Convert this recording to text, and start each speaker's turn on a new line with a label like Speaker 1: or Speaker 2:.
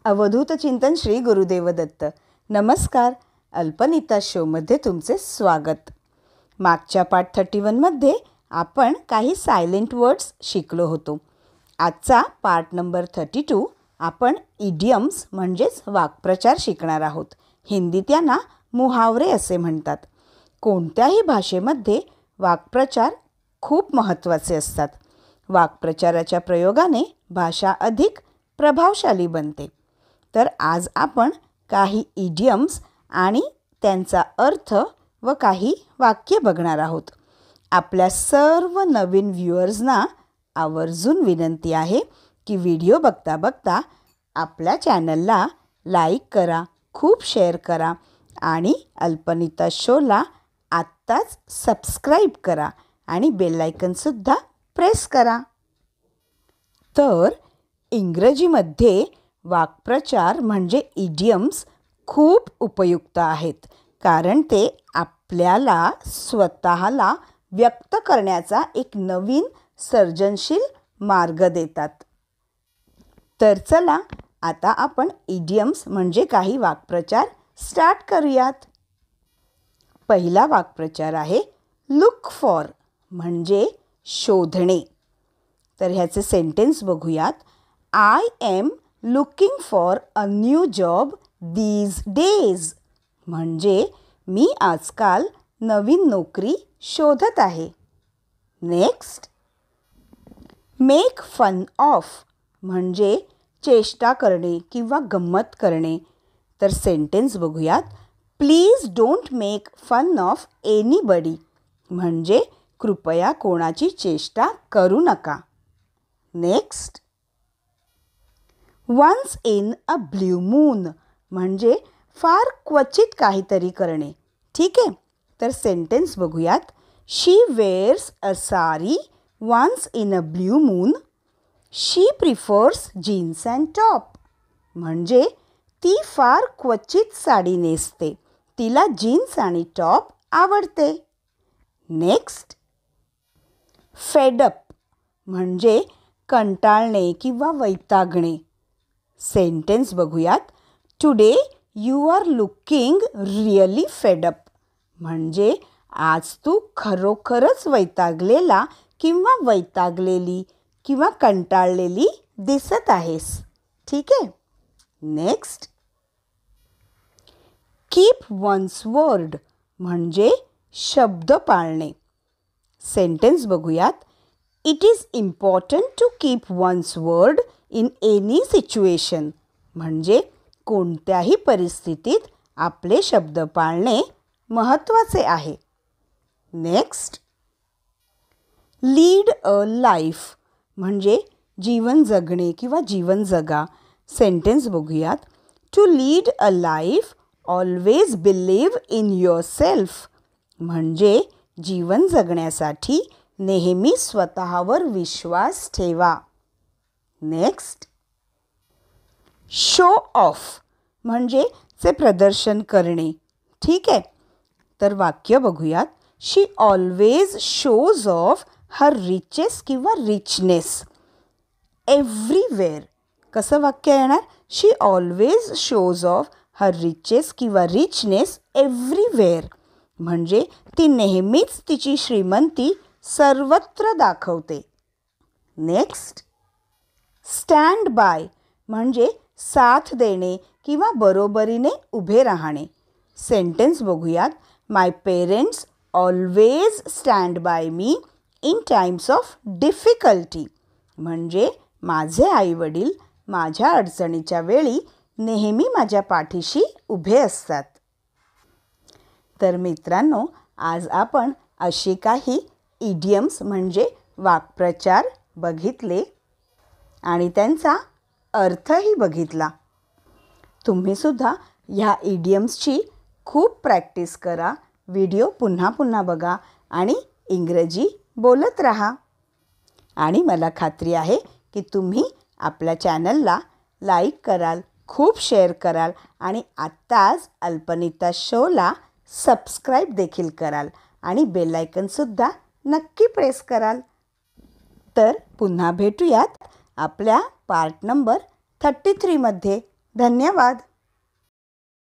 Speaker 1: अवधूत चिंतन श्री गुरुदेव दत्त. नमस्कार. अल्पनिता शोमध्ये तुमचे स्वागत. मागच्या पाठ 31मध्ये आपण काही सायलेंट वर्ड्स शिकलो होतो. आजचा पार्ट नंबर 32 आपण इडियम्स म्हणजेच वाक्प्रचार शिकणार आहोत. हिंदीत यांना मुहावरे असे म्हणतात. कोणत्याही भाषेमध्ये वाक्प्रचार खूप महत्त्वाचे असतात. वाक्प्रचाराच्या प्रयोगाने भाषा अधिक प्रभावशाली बनते. तर आज आपण काही इडियम्स आणि त्यांचा अर्थ व काही वाक्य बघणार आहोत. आपल्या सर्व नवीन व्ह्युअर्सना आवर्जून विनंती आहे की व्हिडिओ बघता बघता आपल्या चॅनलला लाईक करा, खूप शेअर करा आणि अल्पनिता शोला आत्ताच सबस्क्राईब करा आणि बेल आयकनसुद्धा प्रेस करा. तर इंग्रजीमध्ये वाक्प्रचार म्हणजे इडियम्स खूप उपयुक्त आहेत, कारण ते आपल्याला स्वतःला व्यक्त करण्याचा एक नवीन सर्जनशील मार्ग देतात. तर चला आता आपण इडियम्स म्हणजे काही वाक्प्रचार स्टार्ट करूयात. पहिला वाक्प्रचार आहे लुक फॉर म्हणजे शोधणे. तर ह्याचे सेंटेन्स बघूयात. I am looking for a new job these days म्हणजे मी आजकाल नवीन नोकरी शोधत आहे. नेक्स्ट, मेक फन ऑफ म्हणजे चेष्टा करणे किंवा गंमत करणे. तर सेंटेन्स बघूयात. Please don't make fun of anybody म्हणजे कृपया कोणाची चेष्टा करू नका. Next, once in a blue moon म्हणजे फार क्वचित काहीतरी करणे. ठीक आहे. तर सेंटेन्स बघूयात. She wears a sari once in a blue moon. She prefers jeans and top म्हणजे ती फार क्वचित साडी नेसते, तिला जीन्स आणि टॉप आवडते. नेक्स्ट, फेडअप म्हणजे कंटाळणे किंवा वैतागणे. सेंटेन्स बघूयात. Today you are looking really fed up म्हणजे आज तू खरोखरच वैतागलेला किंवा वैतागलेली किंवा कंटाळलेली दिसत आहेस. ठीक आहे. नेक्स्ट, कीप वन्स वर्ड म्हणजे शब्द पाळणे. सेंटेन्स बघूयात. It is important to keep one's word in any situation म्हणजे कोणत्याही परिस्थितीत आपले शब्द पाळणे महत्त्वाचे आहे. नेक्स्ट, लीड अ लाईफ म्हणजे जीवन जगणे किंवा जीवन जगा. सेंटेन्स बघूयात. To lead a life always believe in yourself म्हणजे जीवन जगण्यासाठी नेहमी स्वतःवर विश्वास ठेवा. नेक्स्ट, शो ऑफ म्हणजे चे प्रदर्शन करणे. ठीक आहे. तर वाक्य बघूयात. She always shows off her riches किंवा रिचनेस एव्हरीवेअर. कसं वाक्य येणार? She always shows off her riches किंवा रिचनेस एव्हरीवेअर म्हणजे ती नेहमीच तिची श्रीमंती सर्वत्र दाखवते. नेक्स्ट, स्टँड बाय म्हणजे साथ देणे किंवा बरोबरीने उभे राहणे. सेंटेन्स बघूयात. My parents always stand by me in times of difficulty म्हणजे माझे आईवडील माझ्या अडचणीच्या वेळी नेहमी माझ्या पाठीशी उभे असतात. तर मित्रांनो, आज आपण अशी काही इडियम्स म्हणजे वाक्प्रचार बघितले आणि त्यांचा अर्थही बघितला. तुम्हीसुद्धा ह्या इडियम्सची खूप प्रॅक्टिस करा. व्हिडिओ पुन्हा पुन्हा बघा आणि इंग्रजी बोलत राहा. आणि मला खात्री आहे की तुम्ही आपल्या चॅनलला लाईक कराल, खूप शेअर कराल आणि आत्ताच अल्पनिता शोला सबस्क्राईब देखील कराल आणि बेल आयकनसुद्धा नक्की प्रेस कराल. तर पुन्हा भेटूयात आपल्या पार्ट नंबर 33मध्ये. धन्यवाद.